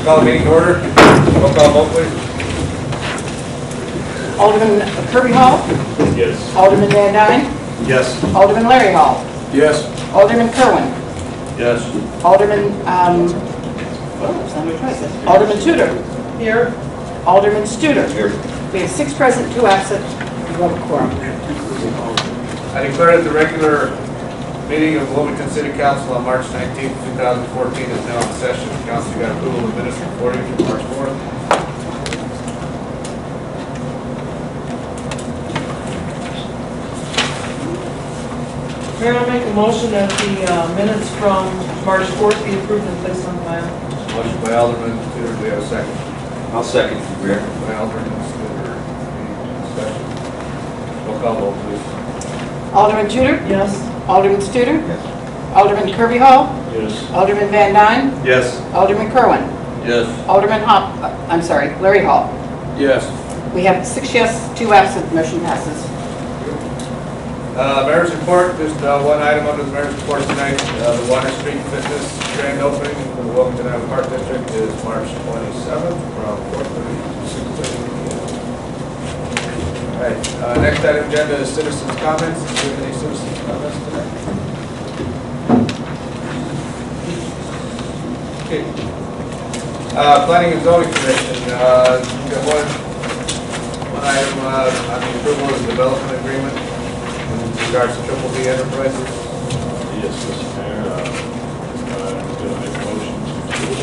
Call the meeting to order. Roll call vote, please. Alderman Kirby Hall. Yes. Alderman Van Dyne. Yes. Alderman Larry Hall. Yes. Alderman Kerwin. Yes. Alderman, Alderman Tudor. Here. Alderman Studer. Here. We have 6 present, 2 absent. We have a quorum. I declare that the regular meeting of Wilmington City Council on March 19, 2014 is now in session. Council, you got approval of minutes reporting from March 4th. Mayor, I make a motion that the minutes from March 4th be approved and placed on file. Motion by Alderman Tudor, do we have a second? I'll second, Mayor. By Alderman Studer. Any discussion? Roll call vote, please. Alderman Tudor. Yes. Alderman Studer. Yes. Alderman Kirby Hall. Yes. Alderman Van Dyne. Yes. Alderman Kerwin. Yes. Alderman Larry Hall. Yes. We have 6 yes, 2 absent. Motion passes. Mayor's report, just one item under the mayor's report tonight. The Water Street Fitness grand opening for the Wilmington Island Park District is March 27th from 4:30 to 6:30 p.m. All right, next item agenda is citizens' comments. Do you have any citizens' comments tonight? Okay. Planning and Zoning Commission, we got one item on the approval of the development agreement in regards to Triple B Enterprises. Yes, Mr. Mayor. I'm going to make a motion to approve.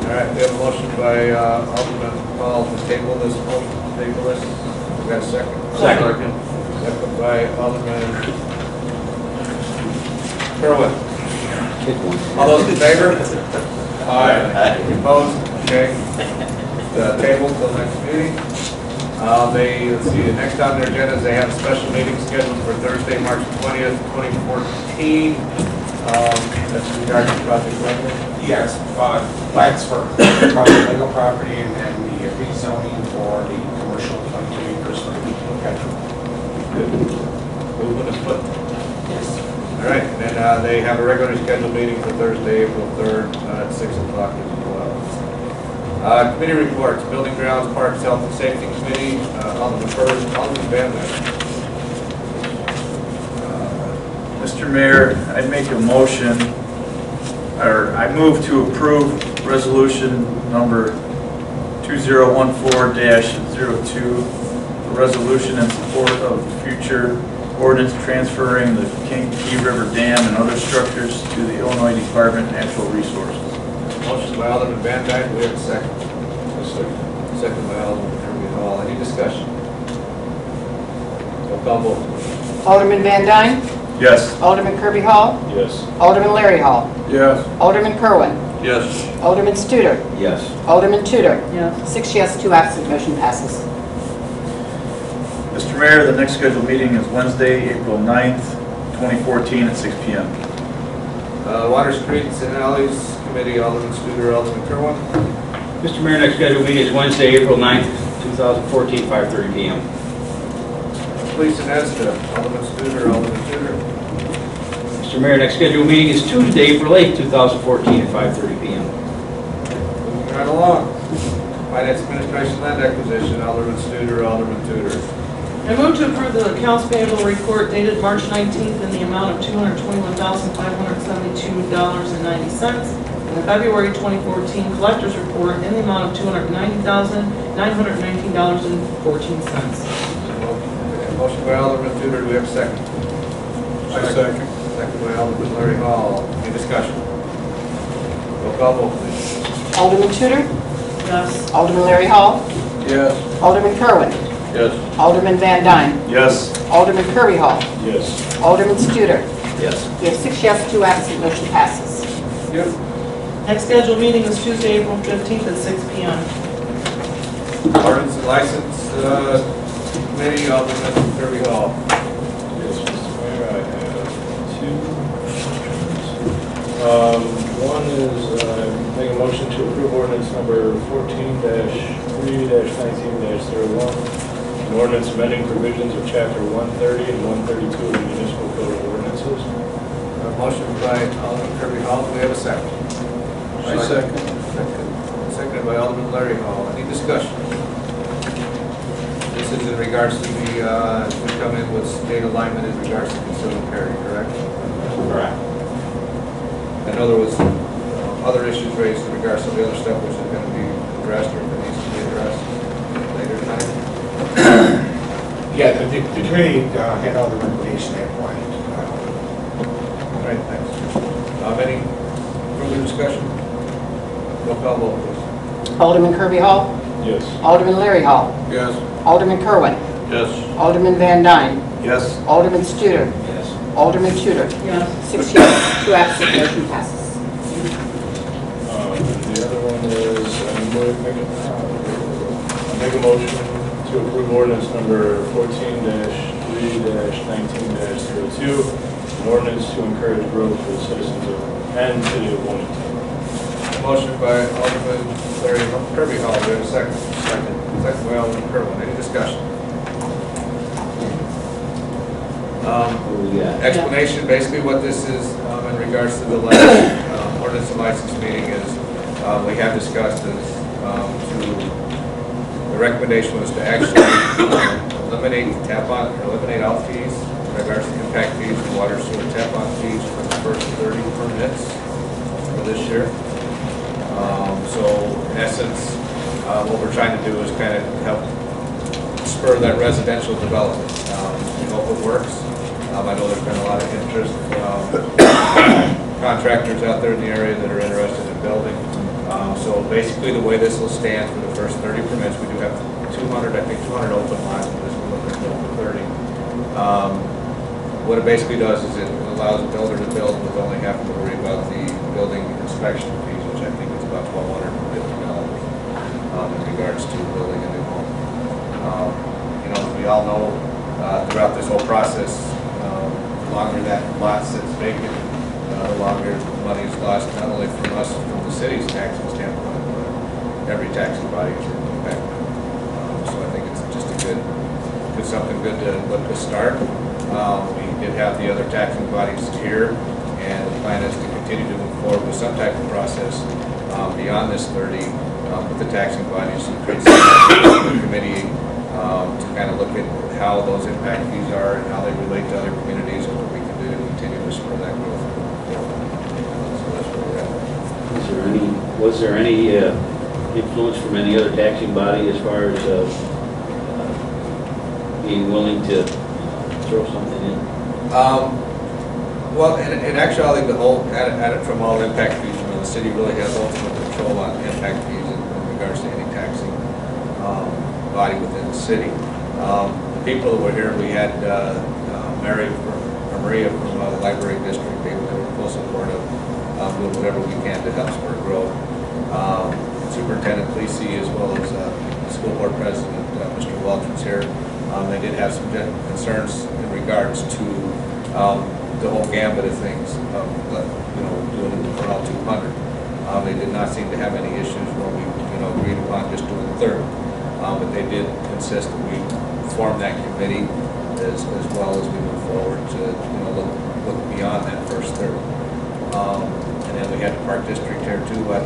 All right, we have a motion by Alderman Paul to table this motion. We got a second? Second. Second by Alderman Kerwin. All those in favor? Aye. Opposed? Okay. The table till next meeting. Let's see, the next on their agenda is they have a special meeting scheduled for Thursday, March 20th, 2014. That's regarding Project Lego. Yes, plans for Project Lego property and then the rezoning for the commercial 22 acres. Okay. Good. Movement is put. Yes. All right, and then they have a regularly scheduled meeting for Thursday, April 3rd at 6 o'clock as well. Committee reports, Building Grounds, Parks, Health and Safety Committee, Alderman Burns, Alderman Van Dyne. Mr. Mayor, I'd make a motion, or I move to approve resolution number 2014-02, a resolution in support of future ordinance transferring the Kankakee River Dam and other structures to the Illinois Department of Natural Resources. Motion by Alderman Van Dyne, we have a second. Second by Alderman Kirby Hall. Any discussion? Roll call vote. Alderman Van Dyne. Yes. Alderman Kirby Hall. Yes. Alderman Larry Hall. Yes. Alderman Kerwin. Yes. Alderman Studer. Yes. Alderman Tudor. Yes. 6 yes, 2 absent. Motion passes. Mr. Mayor, the next scheduled meeting is Wednesday, April 9th, 2014 at 6 p.m. Water Streets and Alleys Committee, Alderman Studer, Alderman Kerwin. Mr. Mayor, next scheduled meeting is Wednesday, April 9th, 2014, 5:30 p.m. Police and ESTA, Alderman Studer, Alderman Tudor. Mr. Mayor, next scheduled meeting is Tuesday, April 8th, 2014 at 5:30 p.m. Moving right along. Finance Administration Land Acquisition, Alderman Studer, Alderman Tudor. I move to approve the accounts payable report dated March 19th in the amount of $221,572.90. And the February 2014 collector's report in the amount of $290,919.14. Motion by Alderman Tudor, do we have a second? Second. Second by Alderman Larry Hall. Any discussion? Roll call vote, please. Alderman Tudor. Yes. Alderman Larry Hall. Yes. Alderman Kerwin. Yes. Alderman Van Dyne. Yes. Alderman Kirby Hall. Yes. Alderman Studer. Yes. We have 6 yes, 2 absent. Motion passes. Yep. Next scheduled meeting is Tuesday, April 15th at 6 p.m. Ordinance and License Committee, Alderman Kirby Hall. Yes, Mr. Mayor, I have two. One is make a motion to approve ordinance number 14-3-19-01, an ordinance amending provisions of chapter 130 and 132 of the municipal code of ordinances. Motion by Alderman Kirby Hall, do we have a second? I second. Seconded by Alderman Larry Hall. Any discussion? This is in regards to the, we come in with state alignment in regards to concealed carry, correct? Correct. I know there was other issues raised in regards to the other stuff which is going to be addressed or if it needs to be addressed later tonight. Yeah, the committee had all the recommendation they wanted. All right, thanks. Any further discussion? Roll call vote, please. Alderman Kirby Hall. Yes. Alderman Larry Hall. Yes. Alderman Kerwin. Yes. Alderman Van Dyne. Yes. Alderman Studer. Yes. Alderman Tudor. Yes. 6 yes, 2 absent, motion passes. The other one is, make a motion to approve ordinance number 14-3-19-02, an ordinance to encourage growth for the citizens of and city of Wilmington. Motion by Alderman Larry Kirby Hall. Do we have a second? Second. Second by Alderman Kerwin. Any discussion? What do we got? Explanation, basically what this is in regards to the last ordinance and license meeting is we have discussed is the recommendation was to actually eliminate eliminate out fees in regards to impact fees and water sewer tap-on fees for the first 30 permits for this year. So in essence, what we're trying to do is kind of help spur that residential development. We hope it works. I know there's been a lot of interest, contractors out there in the area that are interested in building. So basically the way this will stand for the first 30 permits, we do have 200 open lots, but this will look at over 30. What it basically does is it allows a builder to build with only having to worry about the building inspection fees, which I think is about $1,250 in regards to building a new home. You know, as we all know, throughout this whole process, the longer that lot sits vacant, the longer money is lost, not only from us, from the city's taxing standpoint, but every taxing body is impacted. So I think it's just a something good to look to start. We did have the other taxing bodies here, and the plan is to continue to move forward with some type of process beyond this 30 with the taxing bodies, and create some committee to kind of look at how those impact fees are and how they relate to other communities and what we can do to continue to spur that growth. So that's where we're at. Was there any influence from any other taxing body as far as being willing to throw something in? Well, in actuality, the whole, at it from all impact fees, you know, the city really has ultimate control on impact fees in regards to any taxing body within the city. The people that were here, we had Maria from the library district. They were full support of doing whatever we can to help spur growth. Superintendent Lisi, as well as the school board president, Mr. Welch, was here. They did have some concerns in regards to the whole gambit of things, you know, doing it for all 200. They did not seem to have any issues where we, you know, agreed upon just doing 30. But they did insist that we form that committee as well as we move forward to, you know, look beyond that first 30. And then we had the Park District here too, but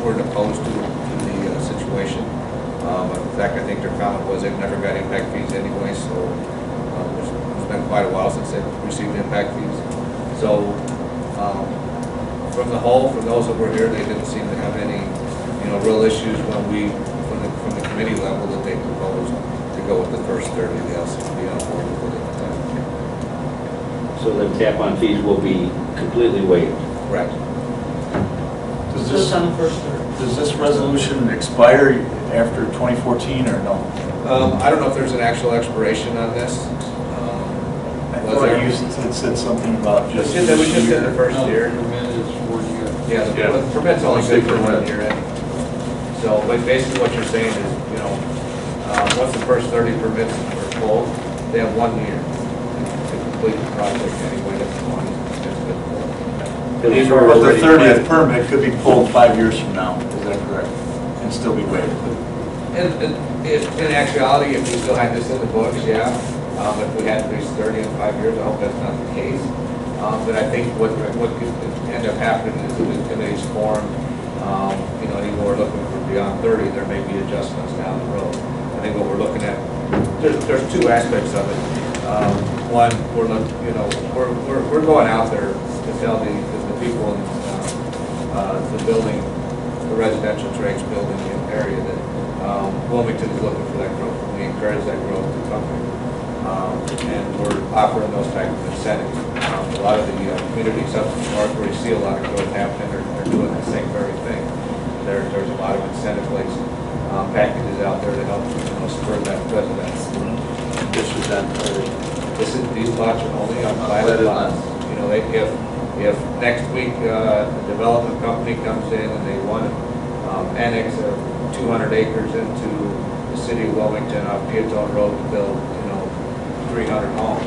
weren't opposed to the situation. In fact, I think their comment was they've never got impact fees anyway, so it's been quite a while since they've received impact fees. So from the whole, for those that were here, they didn't seem to have any, you know, real issues when we, from the committee level, that they proposed to go with the first 30. They also be on board with it at the time. So the tap-on fees will be completely waived? Correct. Just on the first third. Does this resolution expire after 2014 or no? I don't know if there's an actual expiration on this. I thought you said something about just. We just did the first year. Yeah, the permit's only good for 1 year anyway. So, but basically what you're saying is, you know, once the first 30 permits are pulled, they have 1 year to complete the project anyway. That's one. But the 30th permit could be pulled 5 years from now, is that correct? And still be waived? In actuality, if we still had this in the books, yeah. If we had these 30 in 5 years, I hope that's not the case. But I think what could end up happening is the committee's formed, You know, even we're looking for beyond 30, there may be adjustments down the road. I think what we're looking at, there's two aspects of it. One, we're going out there to tell the people in the building, the residential trades building area that Wilmington is looking for that growth. We encourage that growth to come here. And we're offering those type of incentives. A lot of the communities up north where you see a lot of growth happening, they're doing the same very thing. There's a lot of incentive-based packages out there to help spur that residents. This was done early. These lots are only on platted lots. You know, if next week a development company comes in and they want to annex 200 acres into the city of Wilmington off Peatone Road to build, 300 homes,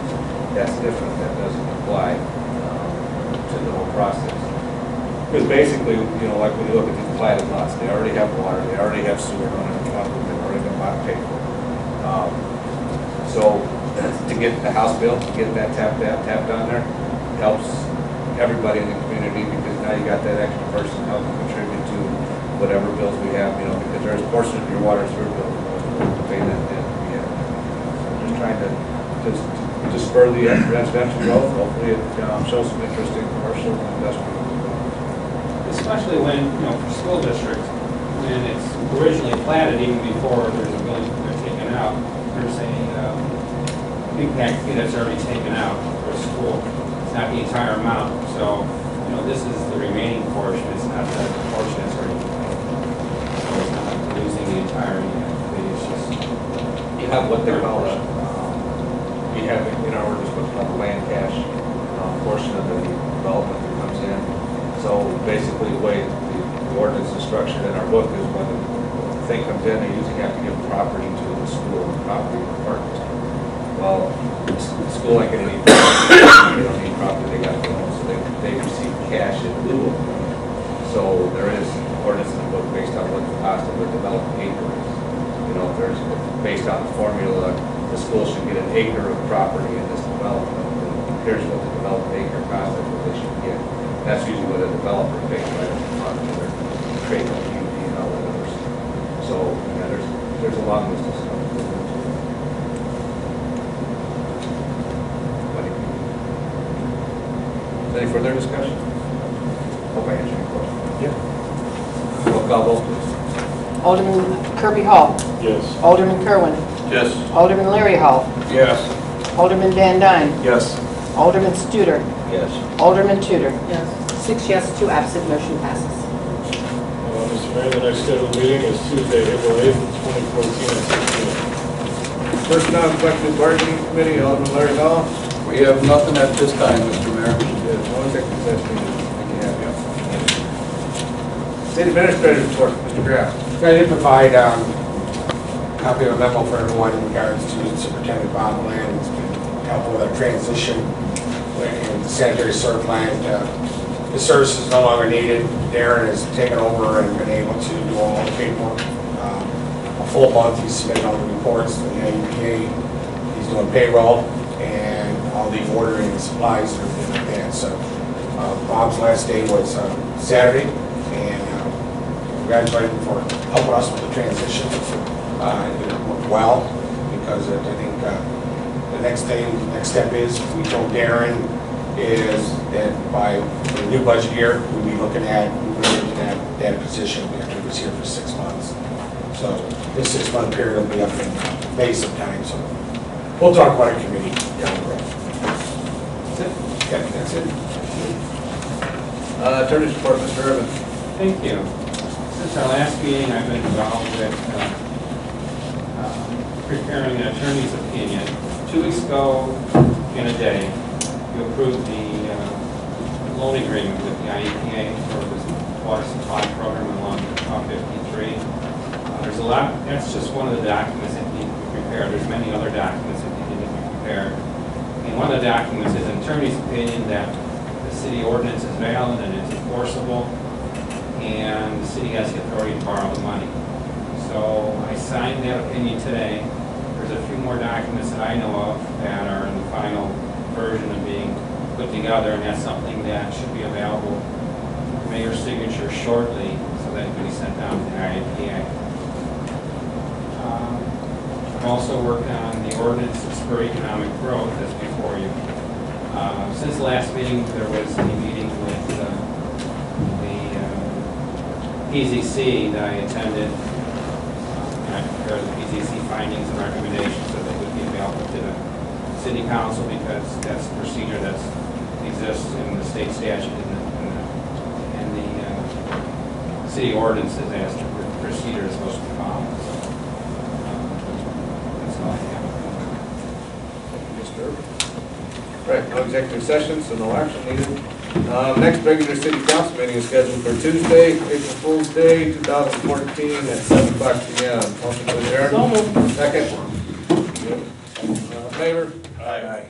that's different. That doesn't apply to the whole process. Because basically, like when you look at these platted lots, they already have water, they already have sewer running on them, they've already been bought paid for. So to get the house built, to get that tapped on there, helps everybody in the community because now you got that extra person helping contribute to whatever bills we have, because there's a portion of your water sewer bill to pay that debt. Just trying to spur the residential growth. Hopefully it shows some interest in commercial and industrial. Especially when, for school districts, when it's originally platted, even before there's a building they're taken out, there's a big pack fee that's already taken out for a school. It's not the entire amount. So, this is the remaining portion. It's not the portion that's already paid. So it's not losing the entire fee. It's just You have what they call we have in our ordinance what's called the land cash portion of the development that comes in. So basically the way the ordinance is structured in our book is when the thing comes in, they usually have to give property to the school, property to the park district. Well, the school ain't gonna need property. They don't need property, they got to own, so they receive cash in lieu of it. So there is ordinance in the book based on what the cost of a developed acre is. If based on the formula, the school should get an acre of property in this development. And here's what the developed acre cost, that's what they should get. That's usually what a developer pays right up front for their trade on UD and all that other stuff. So, yeah, there's a long list of stuff. Any further discussion? Hope I answered your question. Yeah. Roll call vote, please. Alderman Kirby Hall. Yes. Alderman Kerwin. Yes. Alderman Larry Hall. Yes. Alderman Van Dyne. Yes. Alderman Studer. Yes. Alderman Tudor. Yes. 6 yes, 2 absent, motion passes. Mr. Mayor, the next scheduled meeting is Tuesday, April 8th, 2014 at 6 p.m. First non-collective bargaining committee, Alderman Larry Hall. We have nothing at this time, Mr. Mayor. There's one executive session. City Administrator's report, Mr. Graff. I did provide a copy of a memo for everyone in regards to Superintendent Bob Land. It's been helpful with our transition in the sanitary serve land. The service is no longer needed. Darren has taken over and been able to do all the paperwork. A full month, he's submitted all the reports to the IEPA. He's doing payroll and all the ordering and supplies and everything like that. So Bob's last day was Saturday, and congratulate him for helping us with the transition. It went well because I think the next step is, we told Darren, is that by the new budget year, we'll be looking at moving into that position after he was here for 6 months. So this 6-month period will be up in May sometime. So we'll talk about a committee down the road. That's it. Yeah, that's it. Attorney's report, Mr. Urban. Thank you. Since our last meeting, I've been involved with preparing an attorney's opinion. 2 weeks ago, in a day, you approved the loan agreement with the IEPA for this water supply program along Route 53. There's a lot, that's just one of the documents that need to be prepared. There's many other documents that need to be prepared. And one of the documents is an attorney's opinion that the city ordinance is valid and it's enforceable, and the city has the authority to borrow the money. So I signed that opinion today. There's a few more documents that I know of that are in the final version of being put together, and that's something that should be available for mayor's signature shortly, so sent down to the IEPA. I'm also working on the ordinances for economic growth that's before you. Since the last meeting, there was a meeting with the PZC that I attended. And I prepared the PZC findings and recommendations so they would be available to the city council because that's the procedure that exists in the state statute and the city ordinances as to the procedure is supposed to be followed. So, that's all I have. Mr. Irvin. Right, no executive session, so no action needed. Next regular city council meeting is scheduled for Tuesday, April Fool's Day, 2014 at 7 o'clock p.m. Motion to adjourn. So moved. Second. Favor? Aye.